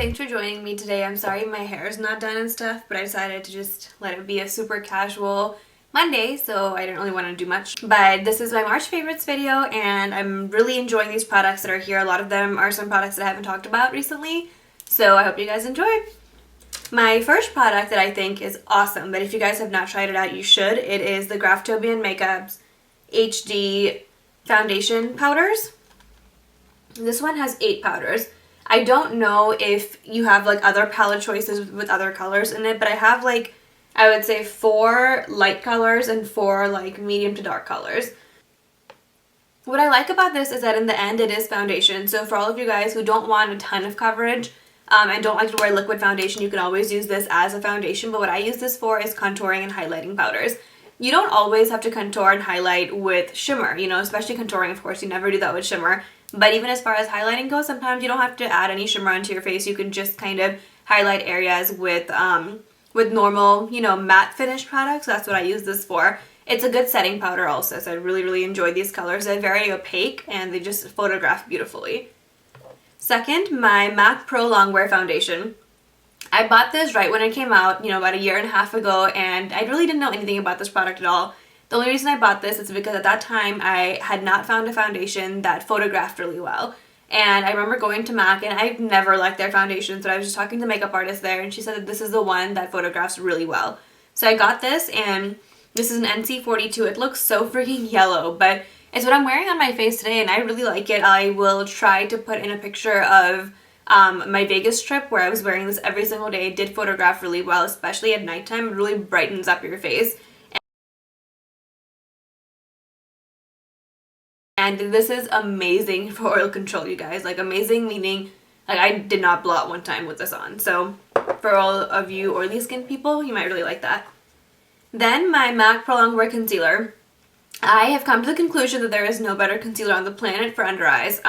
thanks for joining me today. I'm sorry my hair is not done and stuff, but I decided to just let it be a super casual Monday, so I didn't really want to do much. But this is my March favorites video, and I'm really enjoying these products that are here. A lot of them are some products that I haven't talked about recently, so I hope you guys enjoy. My first product that I think is awesome, but if you guys have not tried it out, you should. It is the Graftobian Makeup's HD Foundation Powders. This one has 8 powders. I don't know if you have like other palette choices with other colors in it, but I have like, I would say 4 light colors and 4 like medium to dark colors. What I like about this is that in the end it is foundation, so for all of you guys who don't want a ton of coverage and don't like to wear liquid foundation, you can always use this as a foundation, but what I use this for is contouring and highlighting powders. You don't always have to contour and highlight with shimmer, you know, especially contouring, of course, you never do that with shimmer. But even as far as highlighting goes, sometimes you don't have to add any shimmer onto your face. You can just kind of highlight areas with normal, you know, matte finish products. That's what I use this for. It's a good setting powder also, so I really enjoy these colors. They're very opaque and they just photograph beautifully. Second, my MAC Pro Longwear Foundation. I bought this right when it came out, you know, about a year and a half ago, and I really didn't know anything about this product at all. The only reason I bought this is because at that time I had not found a foundation that photographed really well. And I remember going to MAC, and I've never liked their foundations, but I was just talking to the makeup artist there, and she said that this is the one that photographs really well. So I got this, and this is an NC42. It looks so freaking yellow, but it's what I'm wearing on my face today, and I really like it. I will try to put in a picture of my Vegas trip where I was wearing this every single day. It did photograph really well, especially at nighttime. It really brightens up your face. And this is amazing for oil control, you guys. Like, amazing meaning, like, I did not blot one time with this on. So for all of you oily skin people, you might really like that. Then my MAC Pro Longwear Concealer. I have come to the conclusion that there is no better concealer on the planet for under eyes.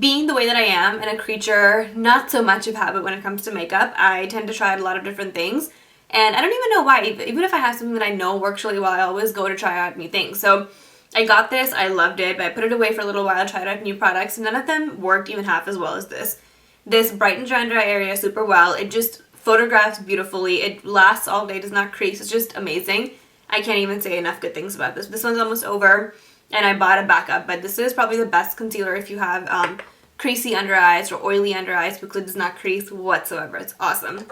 Being the way that I am, and a creature not so much of habit when it comes to makeup, I tend to try out a lot of different things. And I don't even know why. Even if I have something that I know works really well, I always go to try out new things. So I got this, I loved it, but I put it away for a little while, tried out new products, and none of them worked even half as well as this. This brightens your under eye area super well. It just photographs beautifully. It lasts all day, does not crease. It's just amazing. I can't even say enough good things about this. This one's almost over, and I bought a backup, but this is probably the best concealer if you have creasy under eyes or oily under eyes, because it does not crease whatsoever. It's awesome.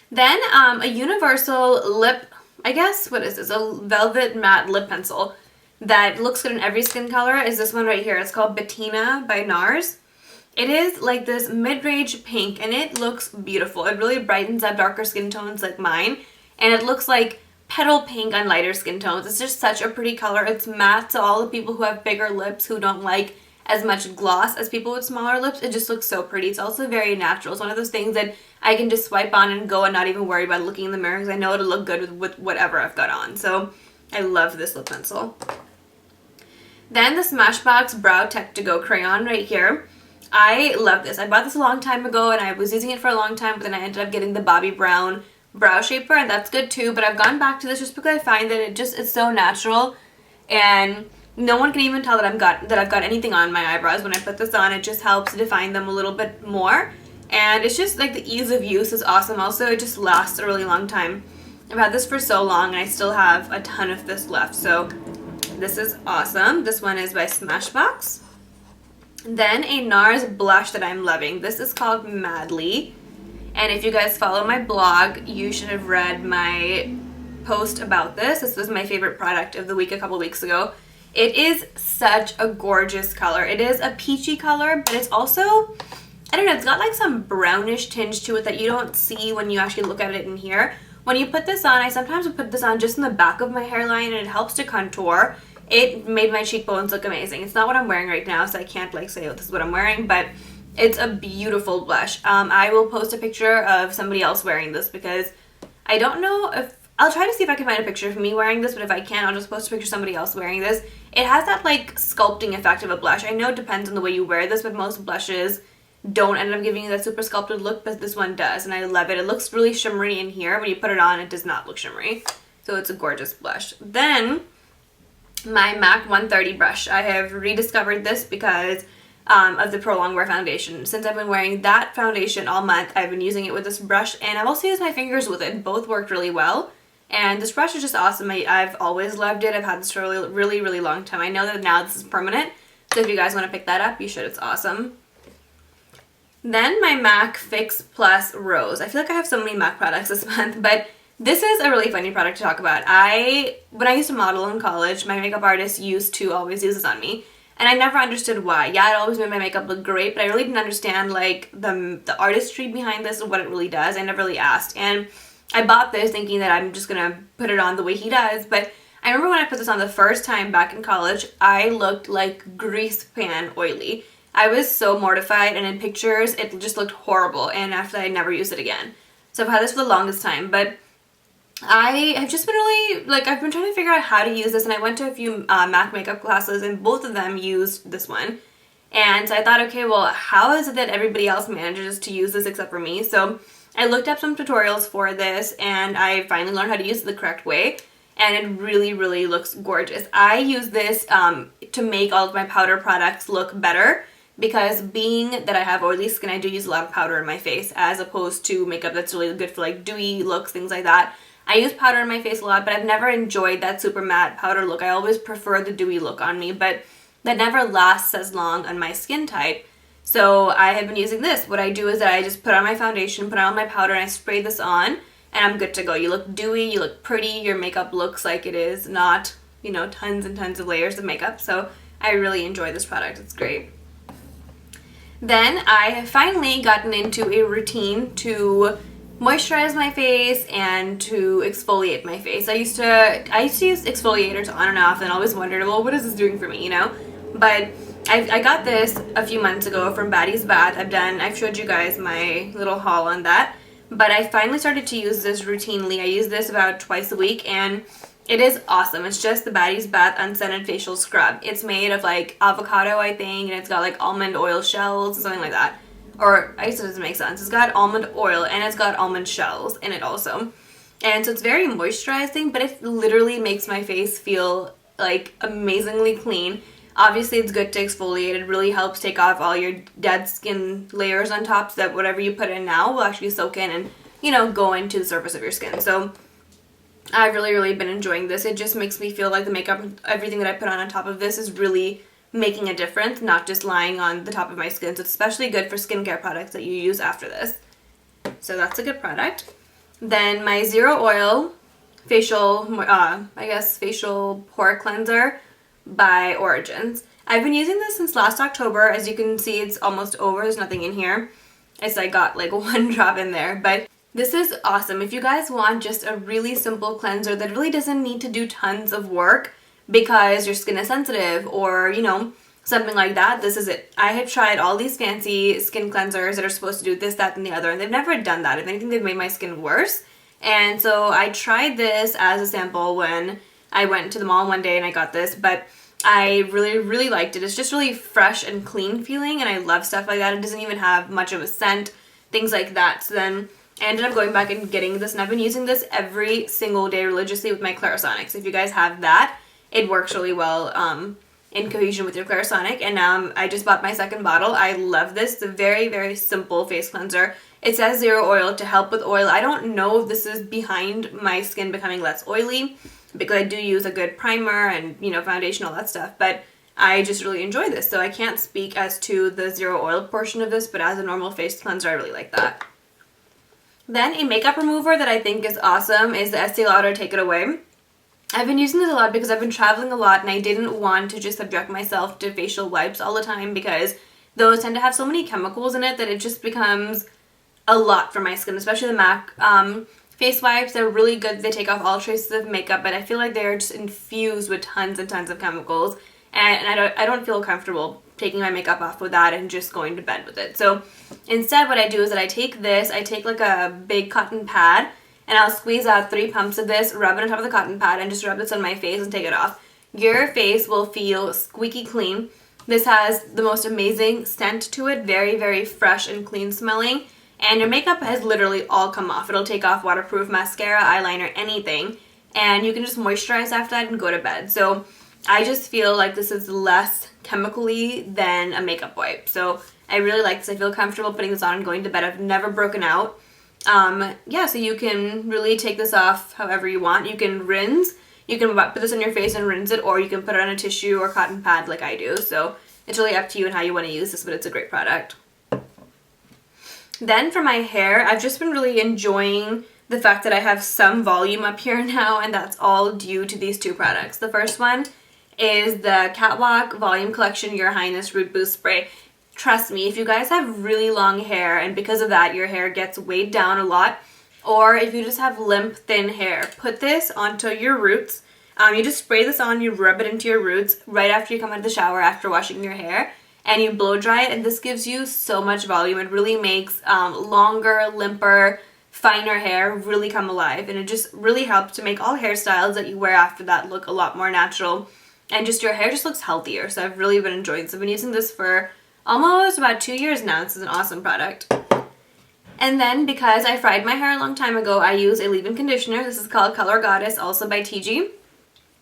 Then a universal lip, I guess, what is this? A velvet matte lip pencil that looks good in every skin color is this one right here. It's called Bettina by NARS. It is like this mid-range pink, and it looks beautiful. It really brightens up darker skin tones like mine, and it looks like petal pink on lighter skin tones. It's just such a pretty color. It's matte, so all the people who have bigger lips, who don't like as much gloss as people with smaller lips, it just looks so pretty. It's also very natural. It's one of those things that I can just swipe on and go and not even worry about looking in the mirror, because I know it'll look good with whatever I've got on. So I love this lip pencil. Then the Smashbox Brow Tech To Go Crayon right here. I love this. I bought this a long time ago, and I was using it for a long time, but then I ended up getting the Bobbi Brown Brow Shaper, and that's good too, but I've gone back to this just because I find that it's so natural, and no one can even tell that I've got anything on my eyebrows when I put this on. It just helps define them a little bit more, and it's just like the ease of use is awesome. Also, it just lasts a really long time. I've had this for so long, and I still have a ton of this left, so this is awesome. This one is by Smashbox. Then a NARS blush that I'm loving. This is called Madly, and if you guys follow my blog, you should have read my post about this. This was my favorite product of the week a couple weeks ago. It is such a gorgeous color. It is a peachy color, but it's also, I don't know, it's got like some brownish tinge to it that you don't see when you actually look at it in here. When you put this on, I sometimes would put this on just in the back of my hairline, and it helps to contour. It made my cheekbones look amazing. It's not what I'm wearing right now, so I can't like say, oh, this is what I'm wearing, but it's a beautiful blush. I will post a picture of somebody else wearing this, because I don't know if, I'll try to see if I can find a picture of me wearing this, but if I can't, I'll just post a picture of somebody else wearing this. It has that like sculpting effect of a blush. I know it depends on the way you wear this, but most blushes don't end up giving you that super sculpted look, but this one does, and I love it. It looks really shimmery in here. When you put it on, it does not look shimmery. So it's a gorgeous blush. Then my MAC 130 brush. I have rediscovered this because of the Pro Longwear foundation. Since I've been wearing that foundation all month, I've been using it with this brush, and I've also used my fingers with it. Both worked really well. And this brush is just awesome. I've always loved it. I've had this for a really, really long time. I know that now this is permanent, so if you guys want to pick that up, you should. It's awesome. Then my MAC Fix Plus Rose. I feel like I have so many MAC products this month, but this is a really funny product to talk about. When I used to model in college, my makeup artist used to always use this on me, and I never understood why. Yeah, it always made my makeup look great, but I really didn't understand like the artistry behind this and what it really does. I never really asked, and I bought this thinking that I'm just gonna put it on the way he does, but I remember when I put this on the first time back in college, I looked like grease pan oily. I was so mortified, and in pictures, it just looked horrible, and after that, I never used it again. So I've had this for the longest time, but I have just been really, I've been trying to figure out how to use this, and I went to a few MAC makeup classes, and both of them used this one. And so I thought, okay, well, how is it that everybody else manages to use this except for me? So I looked up some tutorials for this, and I finally learned how to use it the correct way, and it really, really looks gorgeous. I use this to make all of my powder products look better, because being that I have oily skin, I do use a lot of powder in my face as opposed to makeup that's really good for like dewy looks, things like that. I use powder in my face a lot, but I've never enjoyed that super matte powder look. I always prefer the dewy look on me, but that never lasts as long on my skin type. So I have been using this. What I do is that I just put on my foundation, put on my powder, and I spray this on, and I'm good to go. You look dewy, you look pretty, your makeup looks like it is not, tons and tons of layers of makeup. So I really enjoy this product. It's great. Then I have finally gotten into a routine to moisturize my face and to exfoliate my face. I used to use exfoliators on and off and always wondered, well, what is this doing for me, But I got this a few months ago from Baddie's Bath. I've showed you guys my little haul on that. But I finally started to use this routinely. I use this about twice a week, and it is awesome. It's just the Baddie's Bath Unscented Facial Scrub. It's made of avocado, I think, and it's got almond oil shells, something like that. Or, I guess it doesn't make sense. It's got almond oil, and it's got almond shells in it also. And so it's very moisturizing, but it literally makes my face feel amazingly clean. Obviously, it's good to exfoliate. It really helps take off all your dead skin layers on top, so that whatever you put in now will actually soak in and, go into the surface of your skin. So I've really, really been enjoying this. It just makes me feel like the makeup, everything that I put on top of this is really making a difference, not just lying on the top of my skin. So it's especially good for skincare products that you use after this. So that's a good product. Then my Zero Oil facial pore cleanser by Origins. I've been using this since last October. As you can see, it's almost over. There's nothing in here. I got one drop in there, but this is awesome. If you guys want just a really simple cleanser that really doesn't need to do tons of work because your skin is sensitive or, something like that, this is it. I have tried all these fancy skin cleansers that are supposed to do this, that, and the other, and they've never done that. If anything, they've made my skin worse. And so I tried this as a sample when I went to the mall one day and I got this, but I really, really liked it. It's just really fresh and clean feeling, and I love stuff like that. It doesn't even have much of a scent, things like that. So then I ended up going back and getting this, and I've been using this every single day religiously with my Clarisonic. So if you guys have that, it works really well in cohesion with your Clarisonic. And now I just bought my second bottle. I love this. It's a very, very simple face cleanser. It says zero oil to help with oil. I don't know if this is behind my skin becoming less oily, because I do use a good primer and, foundation, all that stuff. But I just really enjoy this. So I can't speak as to the zero oil portion of this, but as a normal face cleanser, I really like that. Then a makeup remover that I think is awesome is the Este Lauder Take It Away. I've been using this a lot because I've been traveling a lot, and I didn't want to just subject myself to facial wipes all the time, because those tend to have so many chemicals in it that it just becomes a lot for my skin, especially the MAC face wipes. They're really good. They take off all traces of makeup, but I feel like they're just infused with tons and tons of chemicals, and I don't feel comfortable taking my makeup off with that and just going to bed with it. So instead, what I do is that I take a big cotton pad, and I'll squeeze out 3 pumps of this, rub it on top of the cotton pad, and just rub this on my face and take it off. Your face will feel squeaky clean. This has the most amazing scent to it, very, very fresh and clean smelling. And your makeup has literally all come off. It'll take off waterproof mascara, eyeliner, anything. And you can just moisturize after that and go to bed. So I just feel like this is less chemically than a makeup wipe. So I really like this. I feel comfortable putting this on and going to bed. I've never broken out. Yeah, so you can really take this off however you want. You can rinse. You can put this on your face and rinse it, or you can put it on a tissue or cotton pad like I do. So it's really up to you and how you want to use this, but it's a great product. Then for my hair, I've just been really enjoying the fact that I have some volume up here now, and that's all due to these two products. The first one is the Catwalk Volume Collection Your Highness Root Boost Spray. Trust me, if you guys have really long hair and because of that your hair gets weighed down a lot, or if you just have limp, thin hair, put this onto your roots. You just spray this on, you rub it into your roots right after you come out of the shower after washing your hair, and you blow dry it, and this gives you so much volume. It really makes longer, limper, finer hair really come alive, and it just really helps to make all hairstyles that you wear after that look a lot more natural, and just your hair just looks healthier. So I've really been enjoying this. I've been using this for almost about 2 years now. This is an awesome product. And then because I fried my hair a long time ago, I use a leave-in conditioner. This is called Color Goddess, also by TG.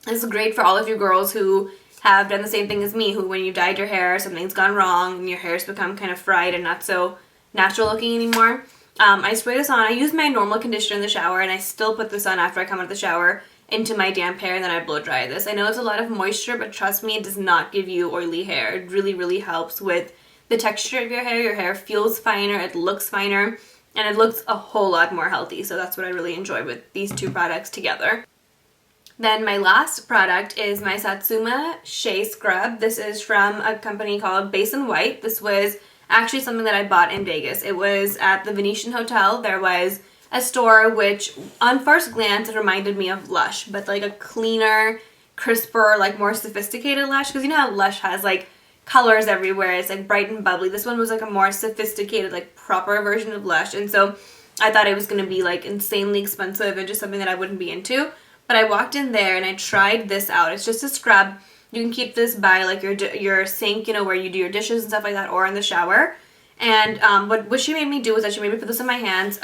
This is great for all of you girls who have done the same thing as me, who when you dyed your hair, something's gone wrong and your hair's become kind of fried and not so natural looking anymore. I spray this on. I use my normal conditioner in the shower, and I still put this on after I come out of the shower into my damp hair, and then I blow dry this. I know it's a lot of moisture, but trust me, it does not give you oily hair. It really, really helps with the texture of your hair. Your hair feels finer, it looks finer, and it looks a whole lot more healthy. So that's what I really enjoy with these two products together. Then my last product is my Satsuma Shea Scrub. This is from a company called Basin White. This was actually something that I bought in Vegas. It was at the Venetian Hotel. There was a store which on first glance it reminded me of Lush, but like a cleaner, crisper, like more sophisticated Lush, because you know how Lush has like colors everywhere. It's like bright and bubbly. This one was like a more sophisticated, like proper version of Lush, and so I thought it was going to be like insanely expensive and just something that I wouldn't be into. But I walked in there and I tried this out. It's just a scrub. You can keep this by like your sink, you know, where you do your dishes and stuff like that, or in the shower. And what she made me do was that she made me put this in my hands,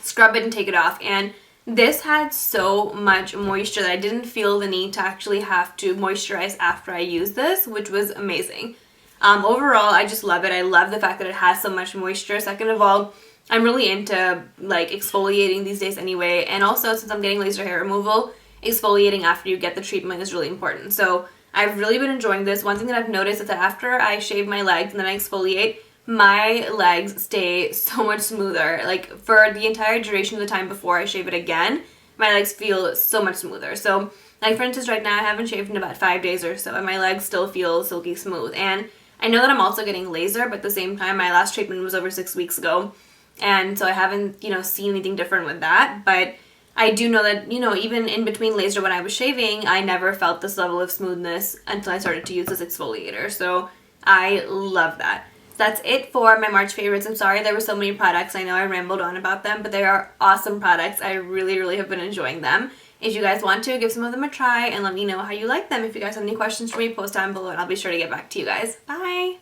scrub it and take it off. And this had so much moisture that I didn't feel the need to actually have to moisturize after I used this, which was amazing. Overall, I just love it. I love the fact that it has so much moisture. Second of all, I'm really into like exfoliating these days anyway, and also since I'm getting laser hair removal, exfoliating after you get the treatment is really important. So I've really been enjoying this. One thing that I've noticed is that after I shave my legs and then I exfoliate, my legs stay so much smoother. Like for the entire duration of the time before I shave it again, my legs feel so much smoother. So like for instance right now I haven't shaved in about 5 days or so and my legs still feel silky smooth. And I know that I'm also getting laser, but at the same time my last treatment was over 6 weeks ago. And so I haven't, seen anything different with that. But I do know that, even in between laser when I was shaving, I never felt this level of smoothness until I started to use this exfoliator. So I love that. That's it for my March favorites. I'm sorry there were so many products. I know I rambled on about them, but they are awesome products. I really, really have been enjoying them. If you guys want to, give some of them a try and let me know how you like them. If you guys have any questions for me, post down below and I'll be sure to get back to you guys. Bye!